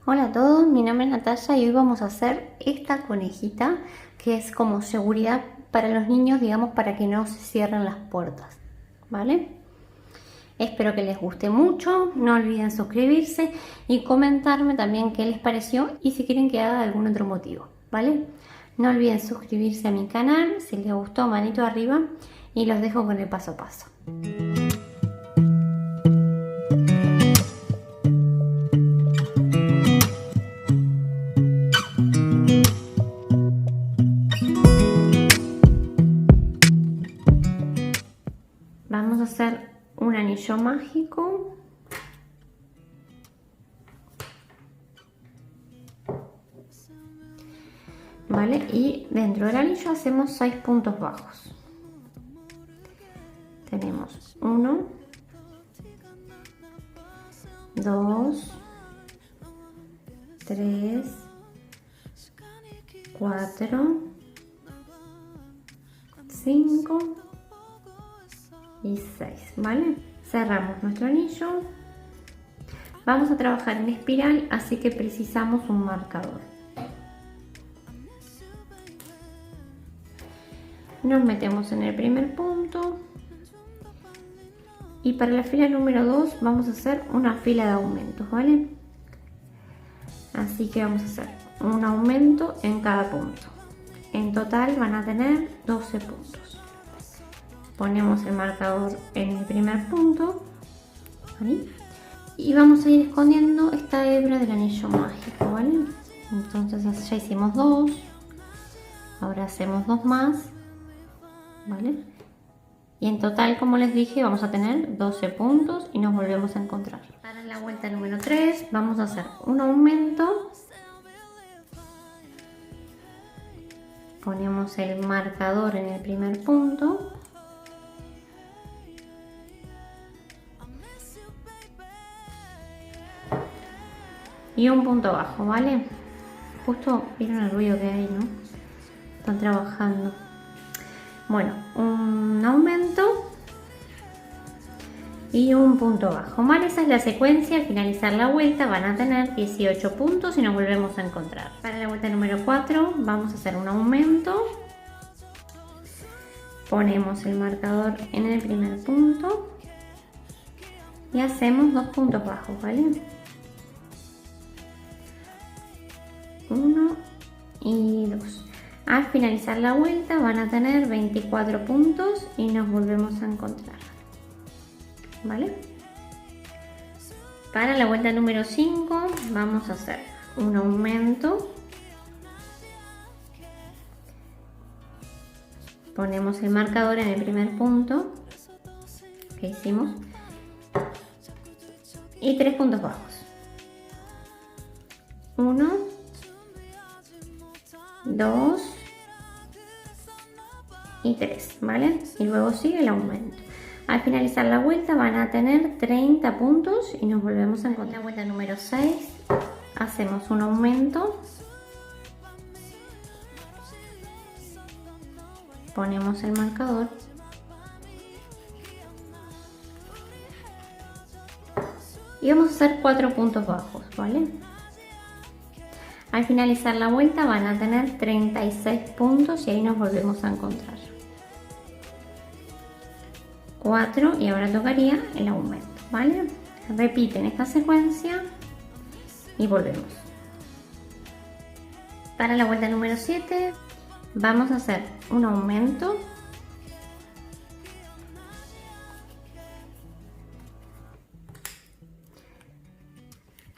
Hola a todos, mi nombre es Natalia y hoy vamos a hacer esta conejita que es como seguridad para los niños, digamos, para que no se cierren las puertas, ¿vale? Espero que les guste mucho, no olviden suscribirse y comentarme también qué les pareció y si quieren que haga algún otro motivo, ¿vale? No olviden suscribirse a mi canal, si les gustó manito arriba y los dejo con el paso a paso. Vamos a hacer un anillo mágico. ¿Vale? Y dentro del anillo hacemos 6 puntos bajos. Tenemos 1, 2, 3, 4, 5 y 6, ¿vale? Cerramos nuestro anillo. Vamos a trabajar en espiral, así que precisamos un marcador. Nos metemos en el primer punto y para la fila número 2 vamos a hacer una fila de aumentos, ¿vale? Así que vamos a hacer un aumento en cada punto. En total van a tener 12 puntos. Ponemos el marcador en el primer punto, ¿vale? Y vamos a ir escondiendo esta hebra del anillo mágico, ¿vale? Entonces ya hicimos 2, ahora hacemos 2 más, ¿vale? Y en total, como les dije, vamos a tener 12 puntos y nos volvemos a encontrar. Para la vuelta número 3 vamos a hacer un aumento. Ponemos el marcador en el primer punto. Y un punto bajo, ¿vale? Justo vieron el ruido que hay, ¿no? Están trabajando. Bueno, un aumento y un punto bajo, ¿vale? Esa es la secuencia. Al finalizar la vuelta van a tener 18 puntos y nos volvemos a encontrar. Para la vuelta número 4 vamos a hacer un aumento. Ponemos el marcador en el primer punto y hacemos 2 puntos bajos, ¿vale? 1 y 2. Al finalizar la vuelta van a tener 24 puntos y nos volvemos a encontrar, ¿vale? Para la vuelta número 5 vamos a hacer un aumento. Ponemos el marcador en el primer punto que hicimos y 3 puntos bajos. 1, 2 y 3, ¿vale? Y luego sigue el aumento. Al finalizar la vuelta van a tener 30 puntos y nos volvemos a encontrar. En la vuelta número 6 hacemos un aumento. Ponemos el marcador. Y vamos a hacer 4 puntos bajos, ¿vale? Al finalizar la vuelta van a tener 36 puntos y ahí nos volvemos a encontrar. 4 y ahora tocaría el aumento, ¿vale? Repiten esta secuencia y volvemos. Para la vuelta número 7 vamos a hacer un aumento.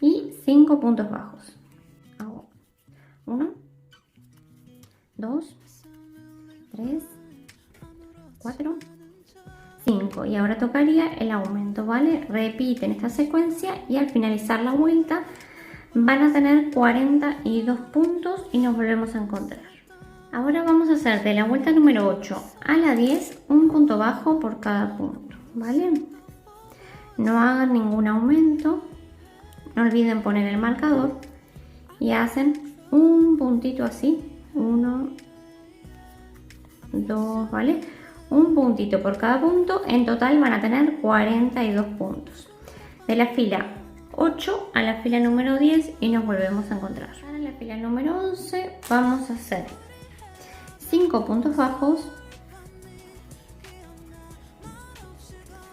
Y 5 puntos bajos. 1, 2, 3, 4, 5 y ahora tocaría el aumento, ¿vale? Repiten esta secuencia y al finalizar la vuelta van a tener 42 puntos y nos volvemos a encontrar. Ahora vamos a hacer de la vuelta número 8 a la 10 un punto bajo por cada punto, ¿vale? No hagan ningún aumento, no olviden poner el marcador y hacen un puntito así, 1, 2, ¿vale? Un puntito por cada punto, en total van a tener 42 puntos. De la fila 8 a la fila número 10 y nos volvemos a encontrar. Para la fila número 11 vamos a hacer 5 puntos bajos,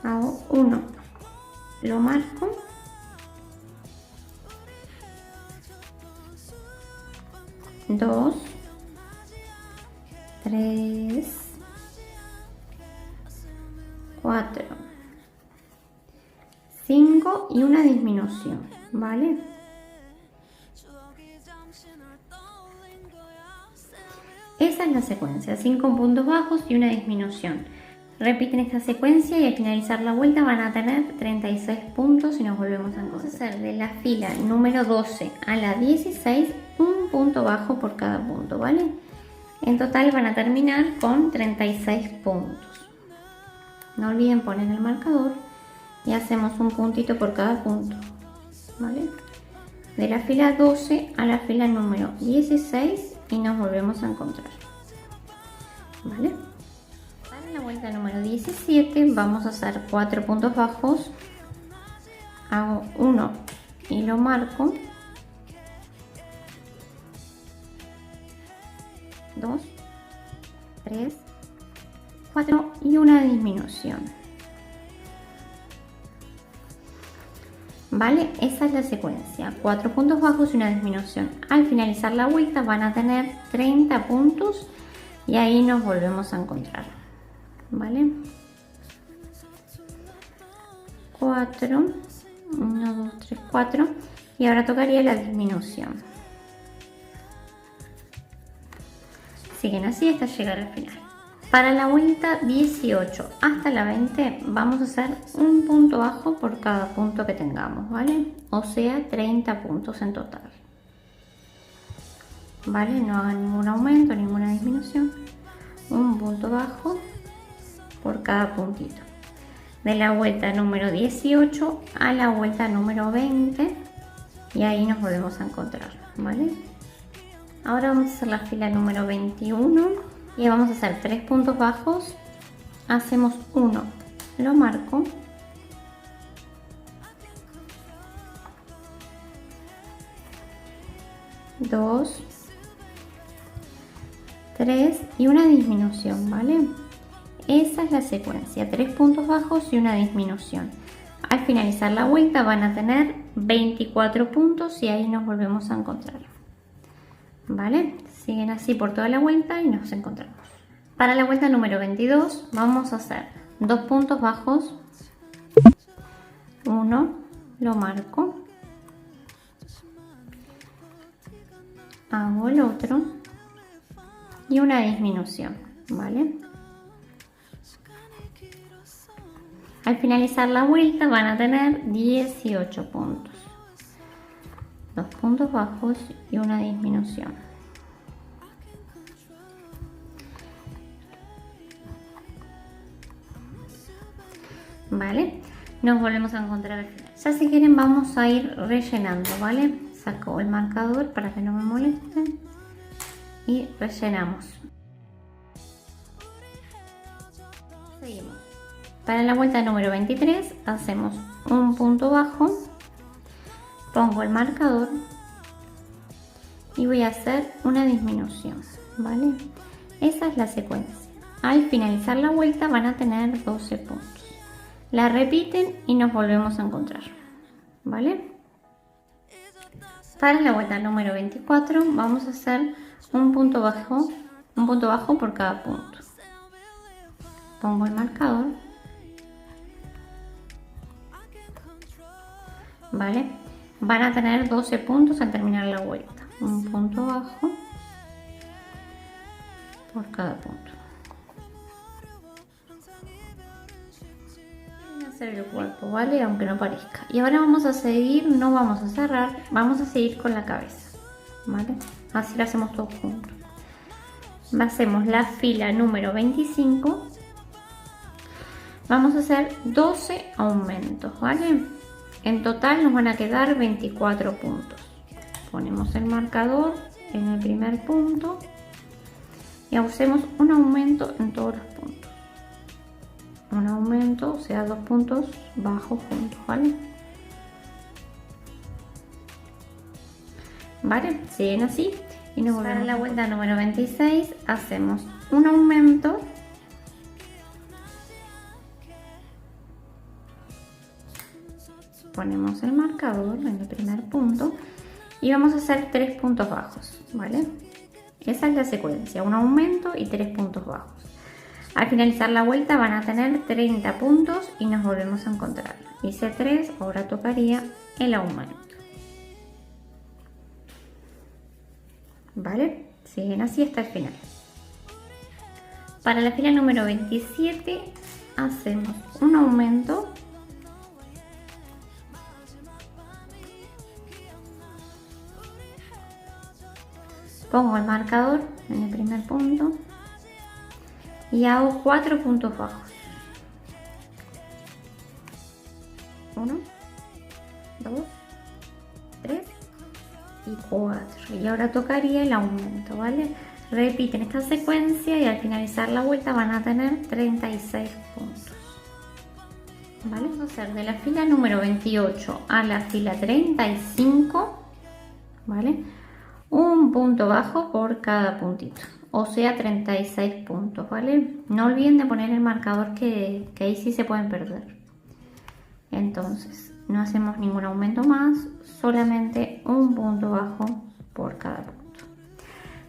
hago 1, lo marco, 2, 3, 4, 5 y una disminución, ¿vale? Esa es la secuencia, 5 puntos bajos y una disminución. Repiten esta secuencia y al finalizar la vuelta van a tener 36 puntos y nos volvemos a encontrar. Vamos a hacer de la fila número 12 a la 16 un punto bajo por cada punto, ¿vale? En total van a terminar con 36 puntos. No olviden poner el marcador y hacemos un puntito por cada punto, ¿vale? De la fila 12 a la fila número 16 y nos volvemos a encontrar, ¿vale? Para la vuelta número 17 vamos a hacer 4 puntos bajos, hago 1 y lo marco, 2, 3, 4 y una disminución, ¿vale? Esa es la secuencia, 4 puntos bajos y una disminución. Al finalizar la vuelta van a tener 30 puntos y ahí nos volvemos a encontrar, ¿vale? 4, 1, 2, 3, 4 y ahora tocaría la disminución. Siguen así hasta llegar al final. Para la vuelta 18 hasta la 20 vamos a hacer un punto bajo por cada punto que tengamos, ¿vale? O sea, 30 puntos en total, ¿vale? No hagan ningún aumento, ninguna disminución. Un punto bajo por cada puntito. De la vuelta número 18 a la vuelta número 20 y ahí nos volvemos a encontrar, ¿vale? Ahora vamos a hacer la fila número 21 y vamos a hacer 3 puntos bajos, hacemos 1, lo marco, 2, 3 y una disminución, ¿vale? Esa es la secuencia, 3 puntos bajos y una disminución. Al finalizar la vuelta van a tener 24 puntos y ahí nos volvemos a encontrar, ¿vale? Siguen así por toda la vuelta y nos encontramos. Para la vuelta número 22 vamos a hacer 2 puntos bajos, 1, lo marco, hago el otro y una disminución, ¿vale? Al finalizar la vuelta van a tener 18 puntos, 2 puntos bajos y una disminución. ¿Vale? Nos volvemos a encontrar al final. Ya si quieren vamos a ir rellenando, ¿vale? Saco el marcador para que no me moleste y rellenamos. Seguimos. Para la vuelta número 23 hacemos un punto bajo, pongo el marcador y voy a hacer una disminución, ¿vale? Esa es la secuencia. Al finalizar la vuelta van a tener 12 puntos. La repiten y nos volvemos a encontrar, ¿vale? Para la vuelta número 24 vamos a hacer un punto bajo por cada punto. Pongo el marcador, ¿vale? Van a tener 12 puntos al terminar la vuelta. Un punto bajo por cada punto. Hacer el cuerpo, ¿vale? Aunque no parezca. Y ahora vamos a seguir, no vamos a cerrar, vamos a seguir con la cabeza, ¿vale? Así lo hacemos todos juntos. Hacemos la fila número 25. Vamos a hacer 12 aumentos, ¿vale? En total nos van a quedar 24 puntos. Ponemos el marcador en el primer punto y hacemos un aumento en todos los puntos. Un aumento, o sea, 2 puntos bajos juntos, ¿vale? ¿vale? Siguen así y nos volvemos. Para la vuelta número 26 hacemos un aumento, ponemos el marcador en el primer punto y vamos a hacer 3 puntos bajos, ¿vale? Esa es la secuencia, un aumento y 3 puntos bajos. Al finalizar la vuelta van a tener 30 puntos y nos volvemos a encontrar. Hice 3, ahora tocaría el aumento. ¿Vale? Siguen así hasta el final. Para la fila número 27 hacemos un aumento, pongo el marcador en el primer punto y hago 4 puntos bajos. 1, 2, 3 y 4. Y ahora tocaría el aumento, ¿vale? Repiten esta secuencia y al finalizar la vuelta van a tener 36 puntos. ¿Vale? Vamos a hacer de la fila número 28 a la fila 35, ¿vale? Un punto bajo por cada puntito, o sea 36 puntos, ¿vale? No olviden de poner el marcador que ahí sí se pueden perder. Entonces no hacemos ningún aumento más, solamente un punto bajo por cada punto.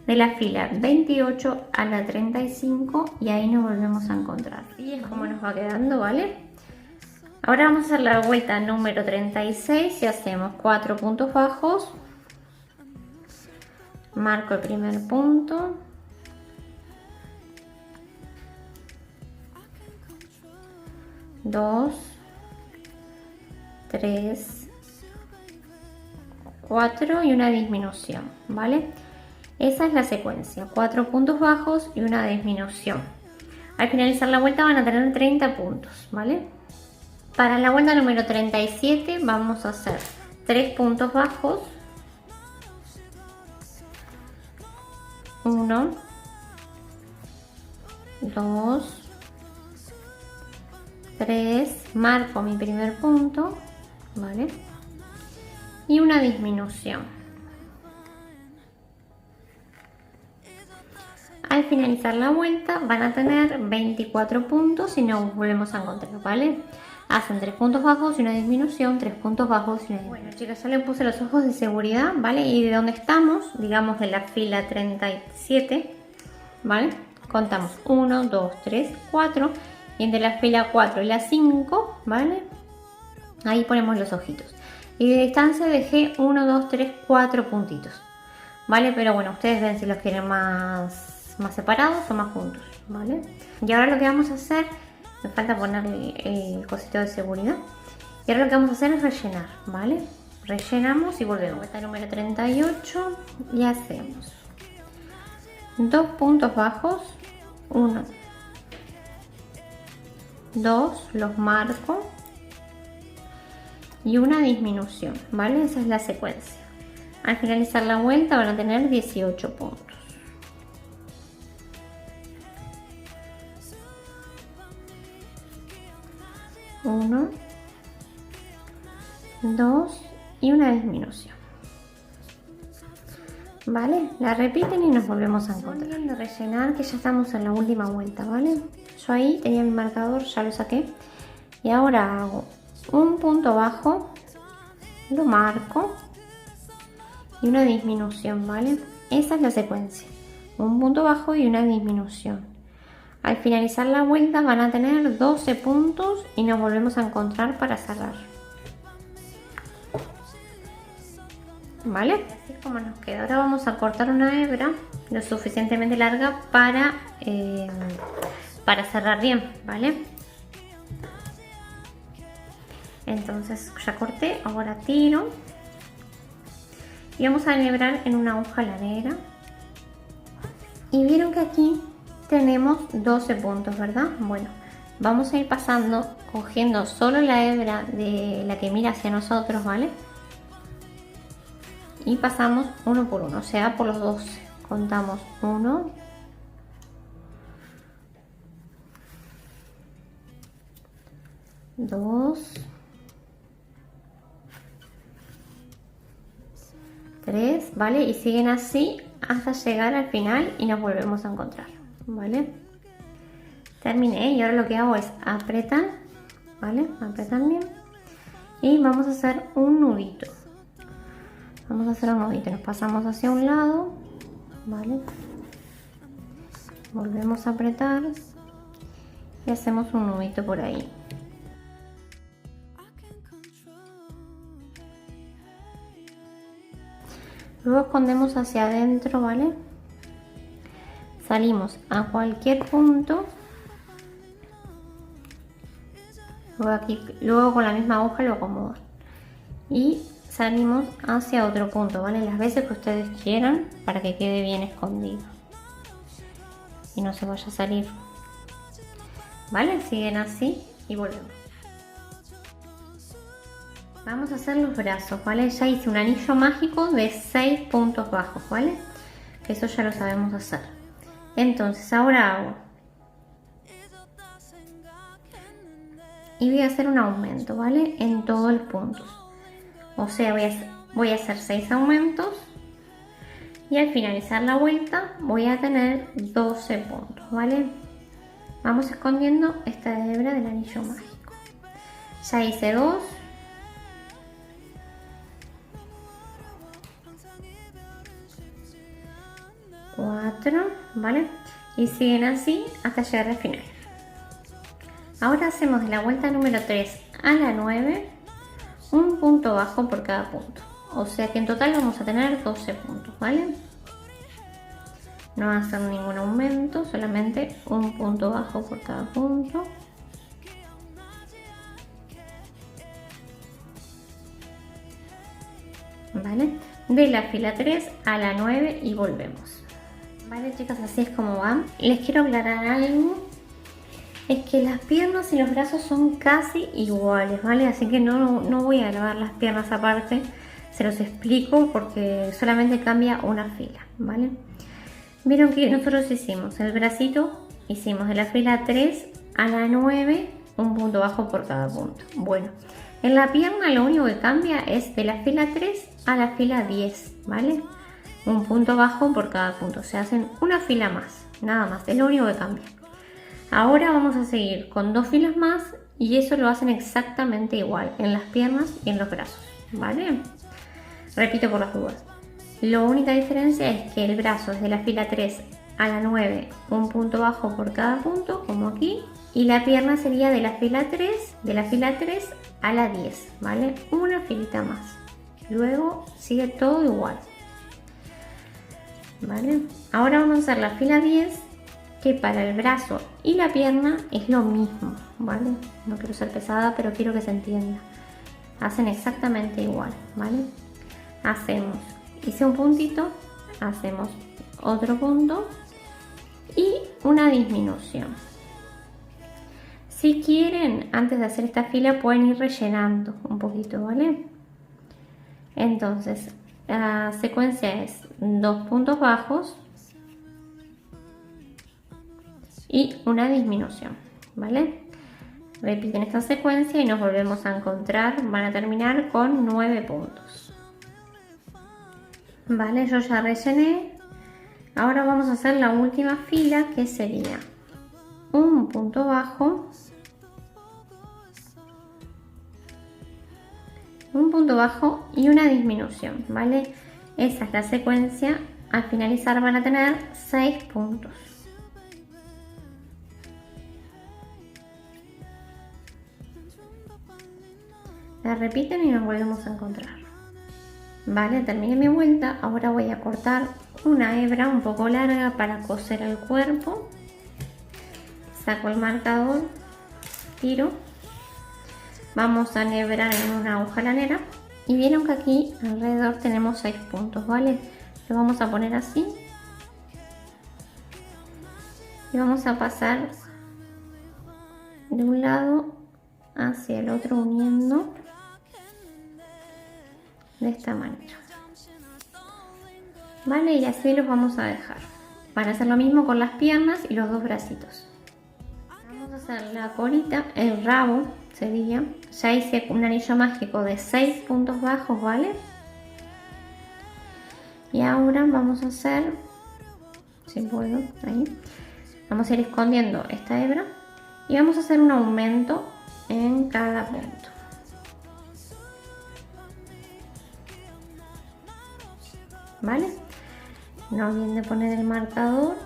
De la fila 28 a la 35 y ahí nos volvemos a encontrar. Y es como nos va quedando, ¿vale? Ahora vamos a hacer la vuelta número 36 y hacemos 4 puntos bajos. Marco el primer punto, dos, 3, 4 y una disminución, ¿vale? Esa es la secuencia, 4 puntos bajos y una disminución. Al finalizar la vuelta van a tener 30 puntos, ¿vale? Para la vuelta número 37 vamos a hacer 3 puntos bajos, 1, 2, 3, marco mi primer punto, ¿vale? Y una disminución. Al finalizar la vuelta van a tener 24 puntos y nos volvemos a encontrar, ¿vale? Hacen 3 puntos bajos y una disminución, 3 puntos bajos y una disminución. Bueno, chicas, ya le puse los ojos de seguridad, ¿vale? Y de donde estamos, digamos de la fila 37, ¿vale? Contamos 1, 2, 3, 4 y entre la fila 4 y la 5, ¿vale? Ahí ponemos los ojitos. Y de distancia dejé 1, 2, 3, 4 puntitos, ¿vale? Pero bueno, ustedes ven si los quieren más separados o más juntos, ¿vale? Y ahora lo que vamos a hacer, me falta poner el cosito de seguridad. Y ahora lo que vamos a hacer es rellenar, ¿vale? Rellenamos y volvemos. Vuelta número 38 y hacemos 2 puntos bajos, 1, 2, los marco y una disminución, ¿vale? Esa es la secuencia. Al finalizar la vuelta van a tener 18 puntos. 1, 2 y una disminución, ¿vale? La repiten y nos volvemos a encontrar. De rellenar, que ya estamos en la última vuelta, ¿vale? Yo ahí tenía mi marcador, ya lo saqué y ahora hago un punto bajo, lo marco y una disminución, ¿vale? Esa es la secuencia, un punto bajo y una disminución. Al finalizar la vuelta van a tener 12 puntos y nos volvemos a encontrar para cerrar, ¿vale? Así es como nos queda. Ahora vamos a cortar una hebra lo suficientemente larga para cerrar bien, ¿vale? Entonces ya corté, ahora tiro y vamos a enhebrar en una aguja lanera. Y vieron que aquí tenemos 12 puntos, ¿verdad? Bueno, vamos a ir pasando, cogiendo solo la hebra de la que mira hacia nosotros, ¿vale? Y pasamos uno por uno, o sea, por los 12. Contamos 1, 2, 3, ¿vale? Y siguen así hasta llegar al final y nos volvemos a encontrar, ¿vale? Terminé y ahora lo que hago es apretar, ¿vale? Apretar bien y vamos a hacer un nudito. Vamos a hacer un nudito, nos pasamos hacia un lado, ¿vale? Volvemos a apretar y hacemos un nudito por ahí. Luego escondemos hacia adentro, ¿vale? Salimos a cualquier punto. Luego con la misma aguja lo acomodan. Y salimos hacia otro punto, ¿vale? Las veces que ustedes quieran para que quede bien escondido. Y no se vaya a salir. ¿Vale? Siguen así y volvemos. Vamos a hacer los brazos, ¿vale? Ya hice un anillo mágico de 6 puntos bajos, ¿vale? Eso ya lo sabemos hacer. Entonces ahora hago. Y voy a hacer un aumento, ¿vale? En todos los puntos. O sea, voy a hacer 6 aumentos. Y al finalizar la vuelta voy a tener 12 puntos, ¿vale? Vamos escondiendo esta hebra del anillo mágico. Ya hice 2. 4, ¿vale? Y siguen así hasta llegar al final. Ahora hacemos de la vuelta número 3 a la 9 un punto bajo por cada punto. O sea que en total vamos a tener 12 puntos, ¿vale? No va a hacer ningún aumento, solamente un punto bajo por cada punto. ¿Vale? De la fila 3 a la 9 y volvemos. Vale, chicas, así es como van. Les quiero aclarar algo. Es que las piernas y los brazos son casi iguales, ¿vale? Así que no voy a grabar las piernas aparte. Se los explico porque solamente cambia una fila, ¿vale? Vieron que nosotros hicimos el bracito, hicimos de la fila 3 a la 9 un punto bajo por cada punto. Bueno, en la pierna lo único que cambia es de la fila 3 a la fila 10, ¿vale? Un punto bajo por cada punto, se hacen una fila más, nada más, es lo único que cambia. Ahora vamos a seguir con 2 filas más y eso lo hacen exactamente igual en las piernas y en los brazos, ¿vale? Repito por las dudas. La única diferencia es que el brazo es de la fila 3 a la 9, un punto bajo por cada punto, como aquí, y la pierna sería de la fila 3, a la 10, ¿vale? Una filita más. Luego sigue todo igual. ¿Vale? Ahora vamos a hacer la fila 10, que para el brazo y la pierna es lo mismo, ¿vale? No quiero ser pesada, pero quiero que se entienda. Hacen exactamente igual, ¿vale? Hacemos, hice un puntito, hacemos otro punto y una disminución. Si quieren, antes de hacer esta fila pueden ir rellenando un poquito, ¿vale? Entonces, la secuencia es 2 puntos bajos y una disminución, ¿vale? Repiten esta secuencia y nos volvemos a encontrar, van a terminar con 9 puntos. Vale, yo ya rellené. Ahora vamos a hacer la última fila, que sería un punto bajo, y una disminución, ¿vale? Esa es la secuencia. Al finalizar van a tener 6 puntos. La repiten y nos volvemos a encontrar. Vale, terminé mi vuelta. Ahora voy a cortar una hebra un poco larga para coser el cuerpo. Saco el marcador, tiro. Vamos a enhebrar en una aguja lanera. Y vieron que aquí alrededor tenemos 6 puntos, ¿vale? Lo vamos a poner así. Y vamos a pasar de un lado hacia el otro uniendo de esta manera. Vale, y así los vamos a dejar. Van a hacer lo mismo con las piernas y los 2 bracitos. Vamos a hacer la colita, el rabo sería. Ya hice un anillo mágico de 6 puntos bajos, ¿vale? Y ahora vamos a hacer, si puedo, ahí, vamos a ir escondiendo esta hebra y vamos a hacer un aumento en cada punto. ¿Vale? No olviden de poner el marcador.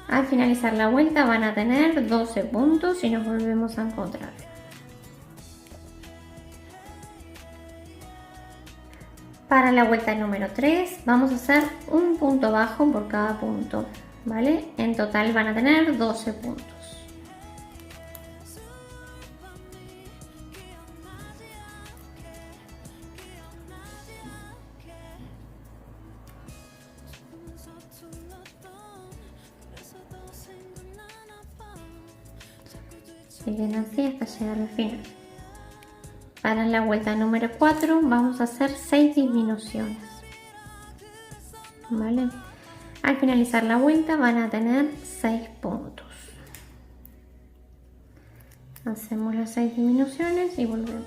Al finalizar la vuelta van a tener 12 puntos y nos volvemos a encontrar. Para la vuelta número 3 vamos a hacer un punto bajo por cada punto, ¿vale? En total van a tener 12 puntos. Siguen así hasta llegar al final. Para la vuelta número 4 vamos a hacer 6 disminuciones, ¿vale? Al finalizar la vuelta van a tener 6 puntos. Hacemos las 6 disminuciones y volvemos.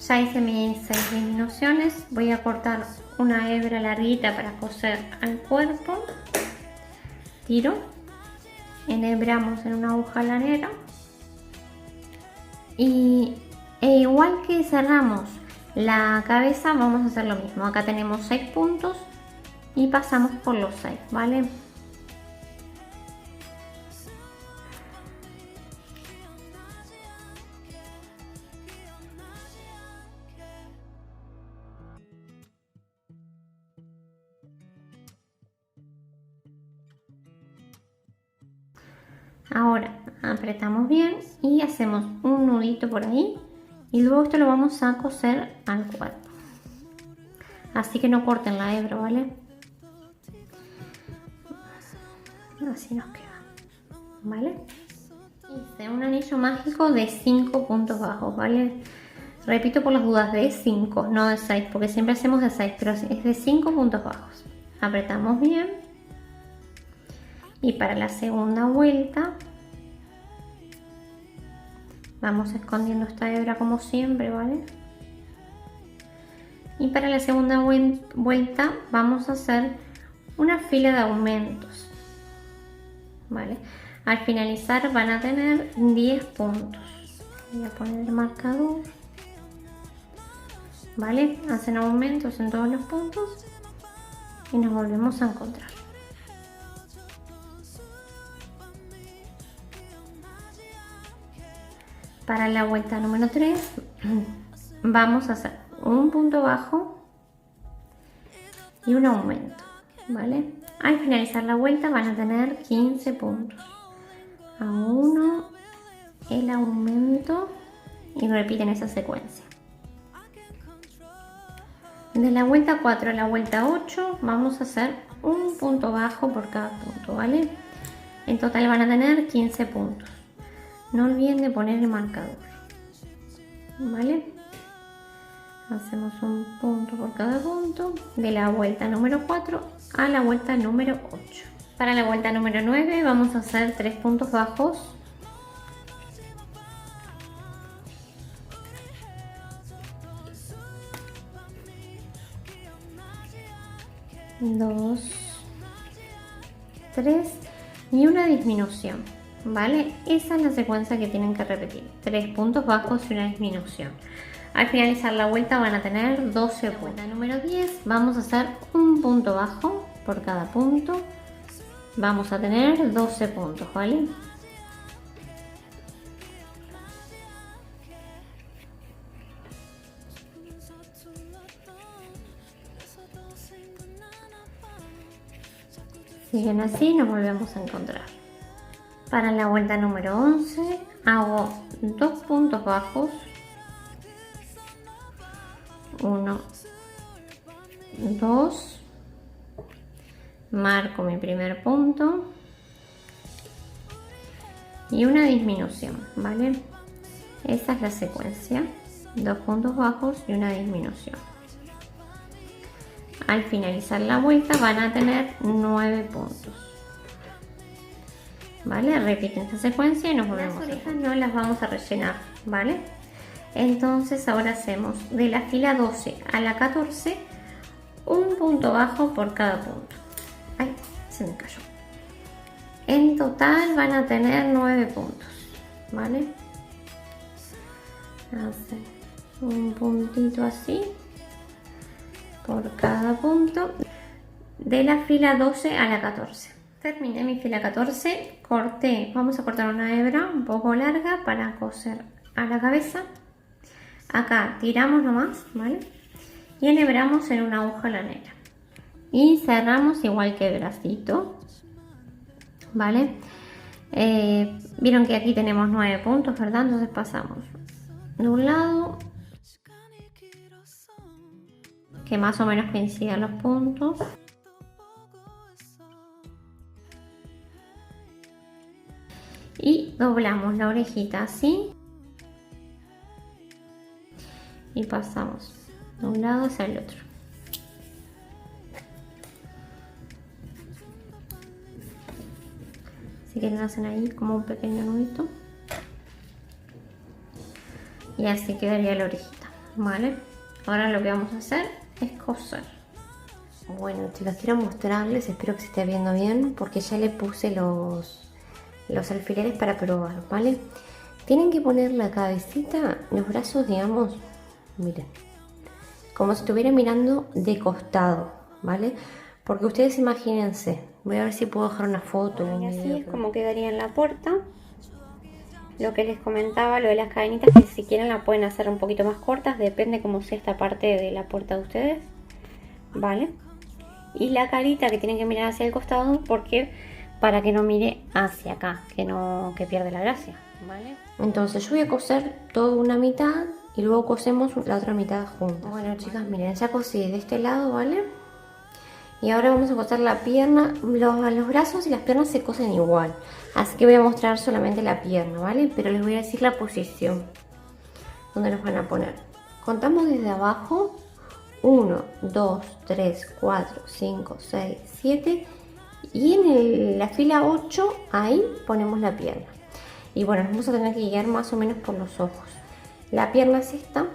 Ya hice mis 6 disminuciones, voy a cortar una hebra larguita para coser al cuerpo, tiro, enhebramos en una aguja lanera y igual que cerramos la cabeza vamos a hacer lo mismo. Acá tenemos 6 puntos y pasamos por los 6, ¿vale? Ahora apretamos bien y hacemos un nudito por ahí y luego esto lo vamos a coser al cuerpo. Así que no corten la hebra, ¿vale? Así nos queda, ¿vale? Hice un anillo mágico de 5 puntos bajos, ¿vale? Repito por las dudas, de 5, no de 6, porque siempre hacemos de 6, pero es de 5 puntos bajos. Apretamos bien. Y para la segunda vuelta vamos escondiendo esta hebra como siempre, ¿vale? Y para la segunda vuelta vamos a hacer una fila de aumentos, ¿vale? Al finalizar van a tener 10 puntos. Voy a poner el marcador, ¿vale? Hacen aumentos en todos los puntos y nos volvemos a encontrar. Para la vuelta número 3 vamos a hacer un punto bajo y un aumento, ¿vale? Al finalizar la vuelta van a tener 15 puntos. A 1, el aumento y repiten esa secuencia. De la vuelta 4 a la vuelta 8 vamos a hacer un punto bajo por cada punto, ¿vale? En total van a tener 15 puntos. No olviden de poner el marcador, ¿vale? Hacemos un punto por cada punto de la vuelta número 4 a la vuelta número 8. Para la vuelta número 9 vamos a hacer 3 puntos bajos, dos, 3 y una disminución, ¿vale? Esa es la secuencia que tienen que repetir, 3 puntos bajos y una disminución. Al finalizar la vuelta van a tener 12 puntos. Vuelta número 10 vamos a hacer un punto bajo por cada punto, vamos a tener 12 puntos, ¿vale? Siguen así, nos volvemos a encontrar. Para la vuelta número 11 hago 2 puntos bajos, 1, 2, marco mi primer punto y una disminución, ¿vale? Esa es la secuencia, 2 puntos bajos y una disminución. al finalizar la vuelta van a tener 9 puntos. ¿Vale? Repiten esta secuencia y nos volvemos. Las orejas no las vamos a rellenar, ¿vale? Entonces ahora hacemos de la fila 12 a la 14 un punto bajo por cada punto. Ay, se me cayó. En total van a tener 9 puntos, ¿vale? Hacen un puntito así por cada punto de la fila 12 a la 14. Terminé mi fila 14, corté, vamos a cortar una hebra un poco larga para coser a la cabeza. Acá tiramos nomás, ¿vale? Y enhebramos en una aguja lanera. Y cerramos igual que el bracito, ¿vale? Vieron que aquí tenemos 9 puntos, ¿verdad? Entonces pasamos de un lado, que más o menos coincidan los puntos. Y doblamos la orejita así. Y pasamos de un lado hacia el otro. Así que lo hacen ahí como un pequeño nudito. Y así quedaría la orejita, ¿vale? Ahora lo que vamos a hacer es coser. Bueno, chicas, quiero mostrarles, espero que se esté viendo bien, porque ya le puse los alfileres para probar, ¿vale? Tienen que poner la cabecita, los brazos, digamos, miren, como si estuvieran mirando de costado, ¿vale? Porque ustedes imagínense, voy a ver si puedo dejar una foto. Y así es como quedaría en la puerta. Lo que les comentaba, lo de las cadenitas, que si quieren la pueden hacer un poquito más cortas, depende cómo sea esta parte de la puerta de ustedes, ¿vale? Y la carita que tienen que mirar hacia el costado, porque para que no mire hacia acá, que pierde la gracia, ¿vale? Entonces yo voy a coser toda una mitad y luego cosemos la otra mitad juntos. Bueno, chicas, miren, ya cosí de este lado, ¿vale? Y ahora vamos a coser la pierna. Los brazos y las piernas se cosen igual, así que voy a mostrar solamente la pierna, ¿vale? Pero les voy a decir la posición donde los van a poner. Contamos desde abajo: 1, 2, 3, 4, 5, 6, 7, y en la fila 8 ahí ponemos la pierna. Y bueno, nos vamos a tener que guiar más o menos por los ojos. La pierna es esta,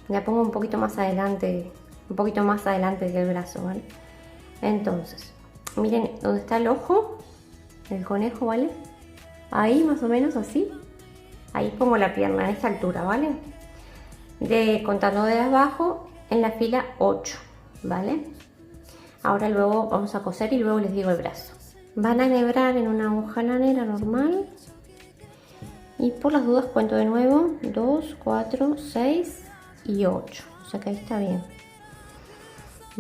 la pongo un poquito más adelante que el brazo, ¿vale? Entonces, miren dónde está el ojo, el conejo, ¿vale? Ahí más o menos así, ahí pongo la pierna en esta altura, ¿vale? Contando de abajo en la fila 8, ¿vale? Ahora luego vamos a coser y luego les digo el brazo. Van a enhebrar en una aguja lanera normal. Y por las dudas cuento de nuevo: 2, 4, 6 y 8. O sea que ahí está bien.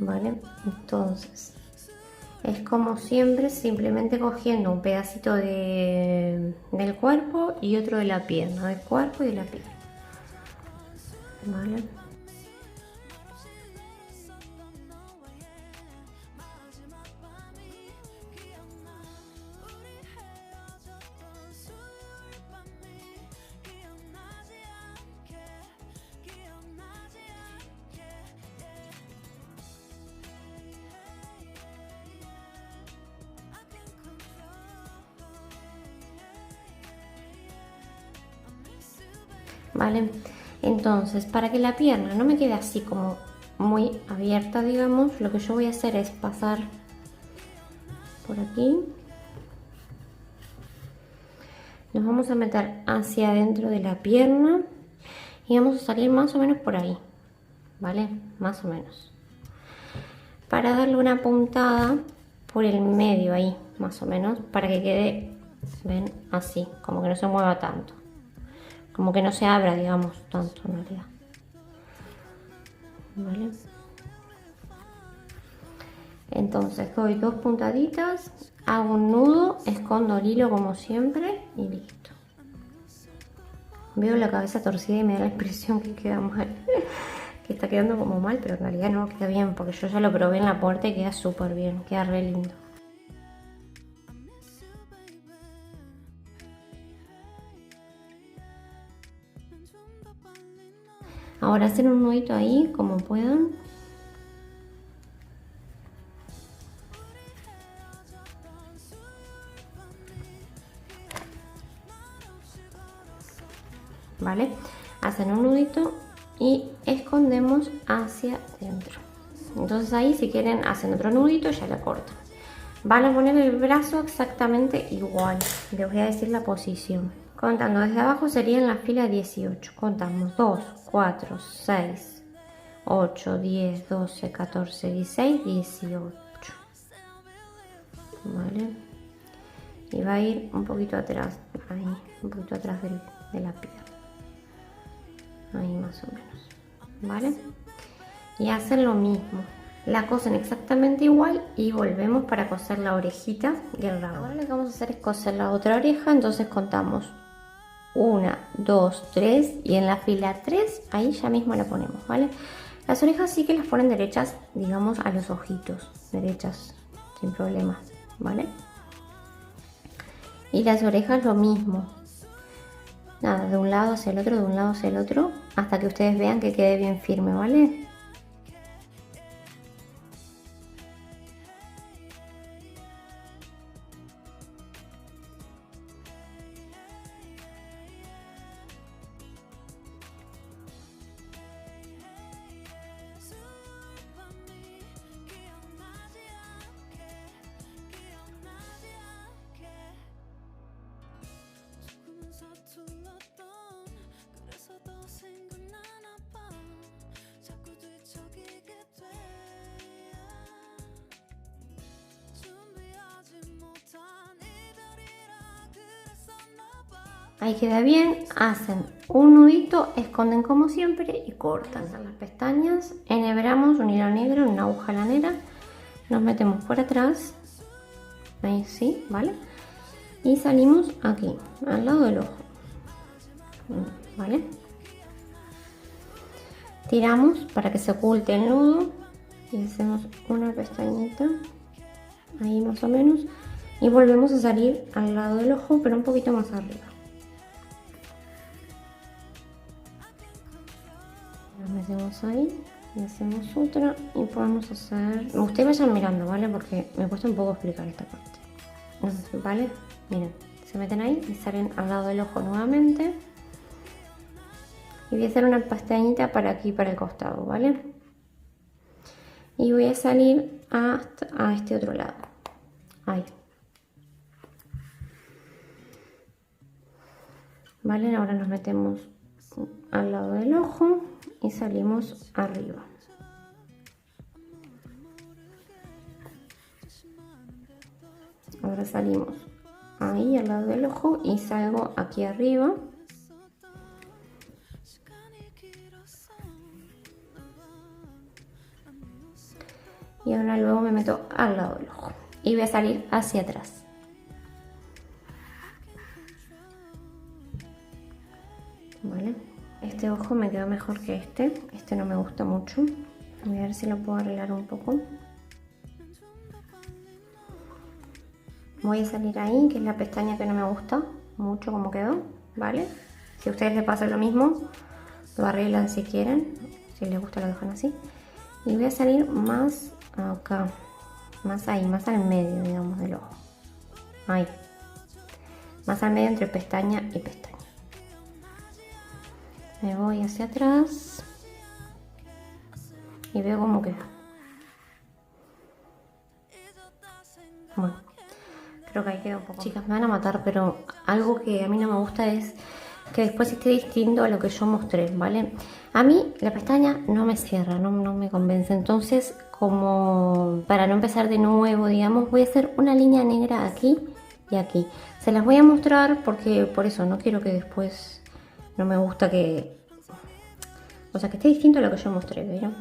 Vale, entonces es como siempre, simplemente cogiendo un pedacito del cuerpo y otro de la pierna, del cuerpo y de la pierna. Vale. Vale, entonces para que la pierna no me quede así como muy abierta, digamos, lo que yo voy a hacer es pasar por aquí. Nos vamos a meter hacia adentro de la pierna y vamos a salir más o menos por ahí, ¿vale? Más o menos. Para darle una puntada por el medio ahí, más o menos, para que quede, ven, así, como que no se mueva tanto. Como que no se abra, digamos, tanto en realidad. ¿Vale? Entonces doy 2 puntaditas, hago un nudo, escondo el hilo como siempre y listo. Veo la cabeza torcida y me da la impresión que queda mal. Que está quedando como mal, pero en realidad no, queda bien, porque yo ya lo probé en la puerta y queda súper bien, queda re lindo. Ahora hacen un nudito ahí como puedan. ¿vale? Hacen un nudito y escondemos hacia adentro. Entonces ahí, si quieren, hacen otro nudito y ya la cortan. Van a poner el brazo exactamente igual. Les voy a decir la posición. Contando desde abajo sería en la fila 18. Contamos 2, 4, 6, 8, 10, 12, 14, 16, 18. ¿Vale? Y va a ir un poquito atrás, ahí, un poquito atrás de la pierna. Ahí más o menos. ¿Vale? Y hacen lo mismo. La cosen exactamente igual y volvemos para coser la orejita y el rabo. Ahora lo que vamos a hacer es coser la otra oreja, entonces contamos 1, 2, 3 y en la fila 3 ahí ya mismo la ponemos, ¿vale? Las orejas sí que las ponen derechas, digamos, a los ojitos, derechas, sin problemas, ¿vale? Y las orejas lo mismo. Nada, de un lado hacia el otro, de un lado hacia el otro, hasta que ustedes vean que quede bien firme, ¿vale? Ahí queda bien, hacen un nudito, esconden como siempre y cortan las pestañas, enhebramos un hilo negro, una aguja lanera, nos metemos por atrás, ahí sí, ¿vale? Y salimos aquí, al lado del ojo, ¿vale? Tiramos para que se oculte el nudo y hacemos una pestañita, ahí más o menos, y volvemos a salir al lado del ojo, pero un poquito más arriba. Nos metemos ahí y hacemos otra y podemos hacer... Ustedes vayan mirando, ¿vale? Porque me cuesta un poco explicar esta parte. ¿Vale? Miren, se meten ahí y salen al lado del ojo nuevamente. Y voy a hacer una pestañita para aquí, para el costado, ¿vale? Y voy a salir hasta a este otro lado. Ahí. ¿Vale? Ahora nos metemos al lado del ojo y salimos arriba. Ahora salimos ahí al lado del ojo y salgo aquí arriba. Y ahora luego me meto al lado del ojo y voy a salir hacia atrás. ¿Vale? Este ojo me quedó mejor que este no me gusta mucho. Voy a ver si lo puedo arreglar un poco. Voy a salir ahí, que es la pestaña que no me gusta mucho como quedó, ¿vale? Si a ustedes les pasa lo mismo, lo arreglan si quieren, si les gusta lo dejan así. Y voy a salir más acá, más ahí, más al medio, digamos, del ojo. Ahí. Más al medio entre pestaña y pestaña. Me voy hacia atrás y veo cómo queda. Bueno, creo que ahí queda un poco. Chicas, me van a matar, pero algo que a mí no me gusta es que después esté distinto a lo que yo mostré, ¿vale? A mí la pestaña no me cierra, no me convence. Entonces, como para no empezar de nuevo, digamos, voy a hacer una línea negra aquí y aquí. Se las voy a mostrar porque por eso no quiero que después... No me gusta que... O sea, que esté distinto a lo que yo mostré, ¿vieron?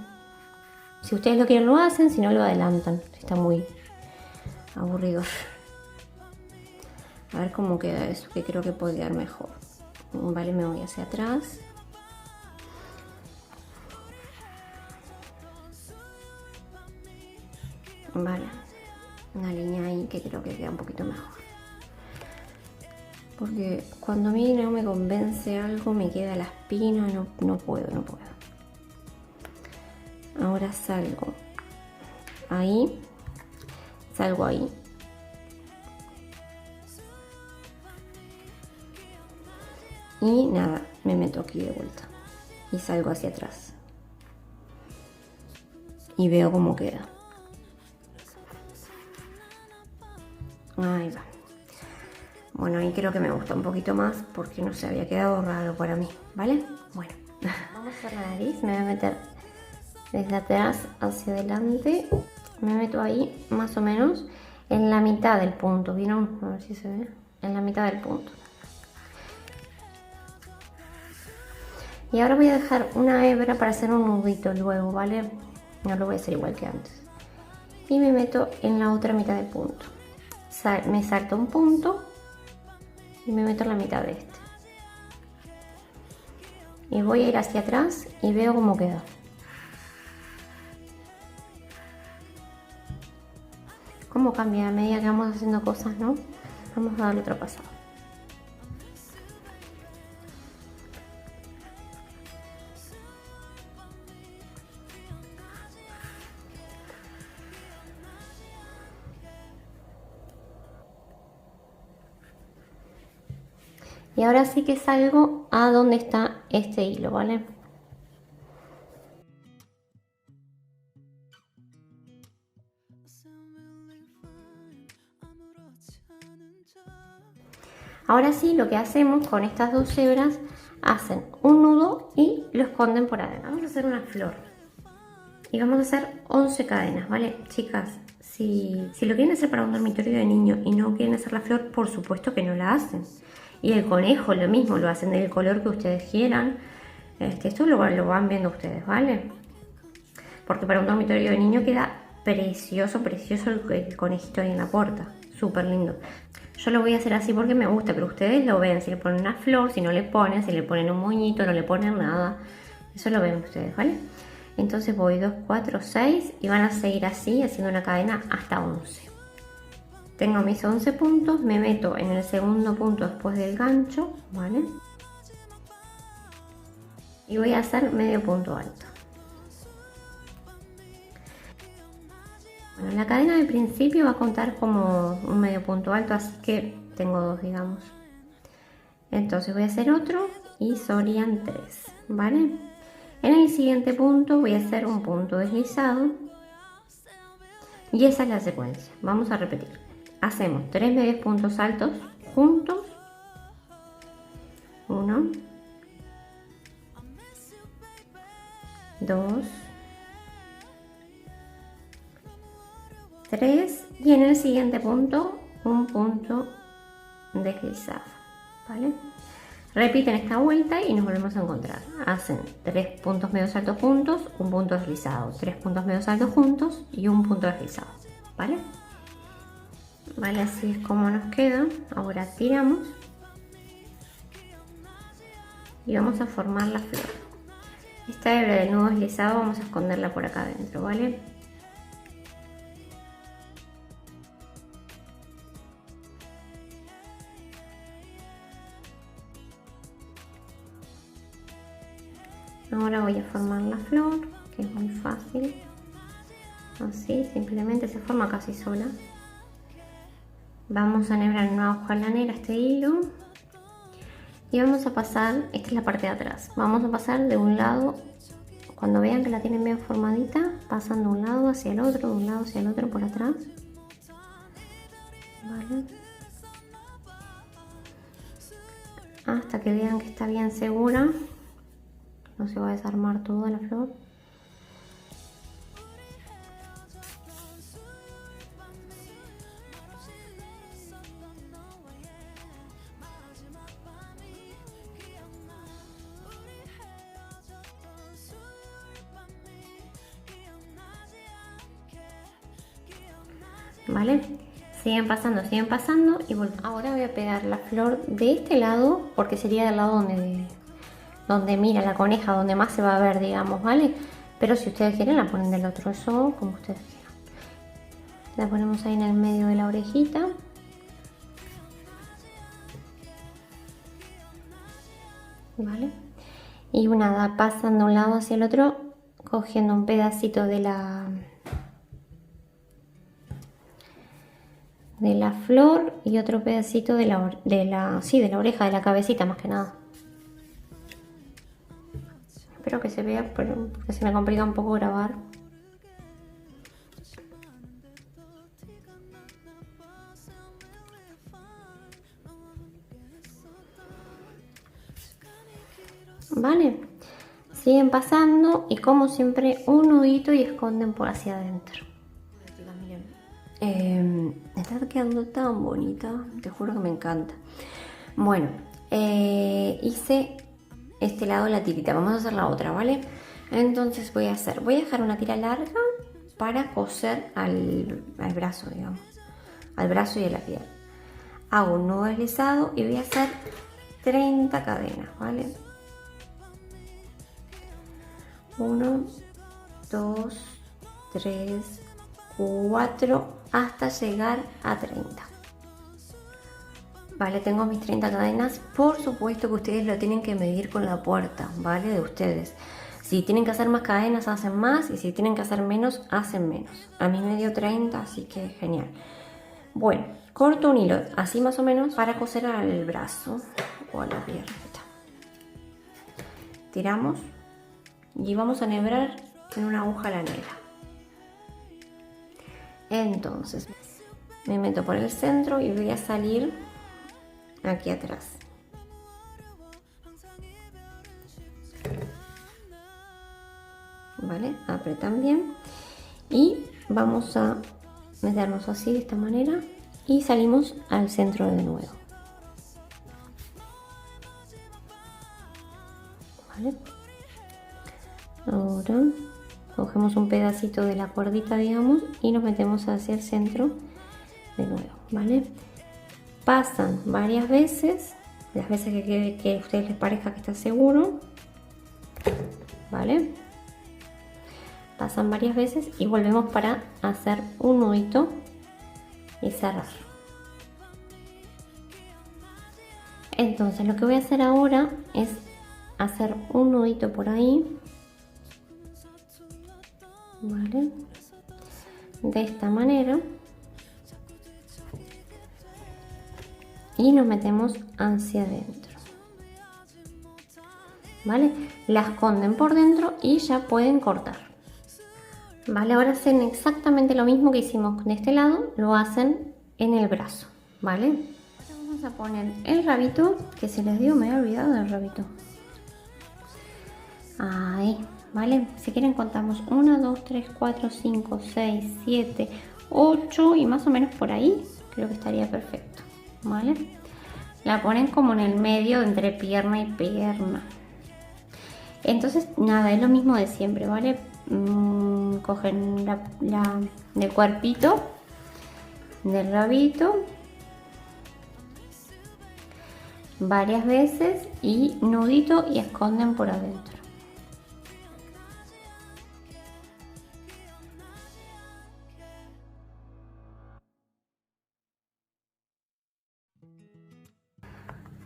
Si ustedes lo quieren lo hacen, si no lo adelantan. Está muy aburrido. A ver cómo queda eso, que creo que puede quedar mejor. Vale, me voy hacia atrás. Vale. Una línea ahí que creo que queda un poquito mejor. Porque cuando a mí no me convence algo, me queda la espina, no puedo. Ahora salgo ahí, salgo ahí. y nada, me meto aquí de vuelta y salgo hacia atrás y veo cómo queda. Ahí va. Bueno, ahí creo que me gusta un poquito más porque no se había quedado raro para mí, ¿vale? Bueno, vamos a hacer la nariz. Me voy a meter desde atrás hacia adelante. Me meto ahí más o menos en la mitad del punto. ¿Vieron? A ver si se ve. En la mitad del punto. Y ahora voy a dejar una hebra para hacer un nudito luego, ¿vale? No lo voy a hacer igual que antes. Y me meto en la otra mitad del punto. Me salto un punto y me meto en la mitad de este. Y voy a ir hacia atrás y veo cómo queda. Cómo cambia a medida que vamos haciendo cosas, ¿no? Vamos a darle otra pasada. Y ahora sí que salgo a donde está este hilo, ¿vale? Ahora sí, lo que hacemos con estas dos hebras, hacen un nudo y lo esconden por adentro. Vamos a hacer una flor. Y vamos a hacer 11 cadenas, ¿vale? Chicas, si lo quieren hacer para un dormitorio de niños y no quieren hacer la flor, por supuesto que no la hacen. Y el conejo lo mismo, lo hacen del color que ustedes quieran. Esto lo van viendo ustedes, ¿vale? Porque para un dormitorio de niño queda precioso, precioso el conejito ahí en la puerta. Súper lindo. Yo lo voy a hacer así porque me gusta, pero ustedes lo ven. Si le ponen una flor, si no le ponen, si le ponen un moñito, no le ponen nada. Eso lo ven ustedes, ¿vale? Entonces voy 2, 4, 6 y van a seguir así, haciendo una cadena hasta 11. Tengo mis 11 puntos, me meto en el segundo punto después del gancho, ¿vale? Y voy a hacer medio punto alto. Bueno, la cadena de principio va a contar como un medio punto alto, así que tengo 2, digamos. Entonces voy a hacer otro y serían 3, ¿vale? En el siguiente punto voy a hacer un punto deslizado y esa es la secuencia. Vamos a repetir. Hacemos 3 medios puntos altos juntos. 1, 2, 3 y en el siguiente punto un punto deslizado, ¿vale? Repiten esta vuelta y nos volvemos a encontrar. Hacen 3 puntos medios altos juntos, un punto deslizado, 3 puntos medios altos juntos y un punto deslizado, ¿vale? Vale, así es como nos queda. Ahora tiramos y vamos a formar la flor. Esta hebra del nudo deslizado vamos a esconderla por acá adentro, ¿vale? Ahora voy a formar la flor, que es muy fácil. Así, simplemente se forma casi sola. Vamos a enhebrar en una hoja lanera este hilo y vamos a pasar, esta es la parte de atrás, vamos a pasar de un lado, cuando vean que la tienen bien formadita, pasan de un lado hacia el otro, de un lado hacia el otro por atrás, ¿vale? Hasta que vean que está bien segura, no se va a desarmar toda la flor. ¿Vale? Siguen pasando y volvemos. Ahora voy a pegar la flor de este lado porque sería del lado donde mira la coneja, donde más se va a ver, digamos, ¿vale? Pero si ustedes quieren la ponen del otro, eso como ustedes quieran. La ponemos ahí en el medio de la orejita. ¿Vale? Y nada, pasan de un lado hacia el otro cogiendo un pedacito de la flor y otro pedacito de la oreja, de la cabecita más que nada. espero que se vea, pero porque se me complica un poco grabar. Vale, siguen pasando y como siempre un nudito y esconden por hacia adentro. Chicas, miren, está quedando tan bonita, te juro que me encanta. Bueno, hice este lado la tirita, vamos a hacer la otra, ¿vale? Entonces voy a dejar una tira larga para coser al brazo, digamos, al brazo y a la pierna. Hago un nudo deslizado y voy a hacer 30 cadenas, ¿vale? 1, 2, 3, 4, hasta llegar a 30. Vale, tengo mis 30 cadenas. Por supuesto que ustedes lo tienen que medir con la puerta, ¿vale? De ustedes. Si tienen que hacer más cadenas, hacen más. Y si tienen que hacer menos, hacen menos. A mí me dio 30, así que genial. Bueno, corto un hilo, así más o menos, para coser al brazo o a la pierna. Tiramos y vamos a enhebrar en una aguja lanera. Entonces me meto por el centro y voy a salir aquí atrás. Vale, apretan bien y vamos a meternos así de esta manera y salimos al centro de nuevo. Vale. Ahora cogemos un pedacito de la cuerdita, digamos, y nos metemos hacia el centro de nuevo, ¿vale? Pasan varias veces, las veces que a ustedes les parezca que está seguro, ¿vale? Pasan varias veces y volvemos para hacer un nudito y cerrar. Entonces lo que voy a hacer ahora es hacer un nudito por ahí, ¿vale? De esta manera y nos metemos hacia adentro, ¿vale? La esconden por dentro y ya pueden cortar, ¿vale? Ahora hacen exactamente lo mismo que hicimos de este lado, lo hacen en el brazo, ¿vale? Ahora vamos a poner el rabito, que se les dio, me he olvidado del rabito. Ahí, ¿vale? Si quieren contamos 1, 2, 3, 4, 5, 6, 7, 8 y más o menos por ahí, creo que estaría perfecto, ¿vale? La ponen como en el medio entre pierna y pierna. Entonces, nada, es lo mismo de siempre, ¿vale? Cogen del cuerpito, del rabito, varias veces y nudito y esconden por adentro.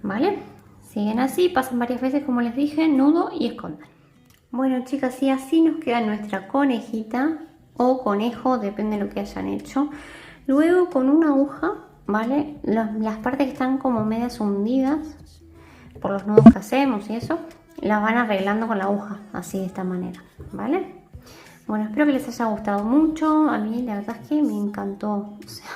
¿Vale? Siguen así, pasan varias veces como les dije, nudo y esconden. Bueno chicas, y así nos queda nuestra conejita o conejo, depende de lo que hayan hecho. Luego con una aguja, ¿vale? Las partes que están como medias hundidas por los nudos que hacemos y eso, las van arreglando con la aguja, así de esta manera, ¿vale? Bueno, espero que les haya gustado mucho. A mí la verdad es que me encantó, o sea,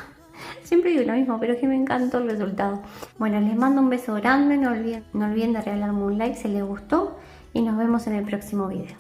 siempre digo lo mismo, pero es que me encantó el resultado. Bueno, les mando un beso grande, no olviden de regalarme un like si les gustó y nos vemos en el próximo video.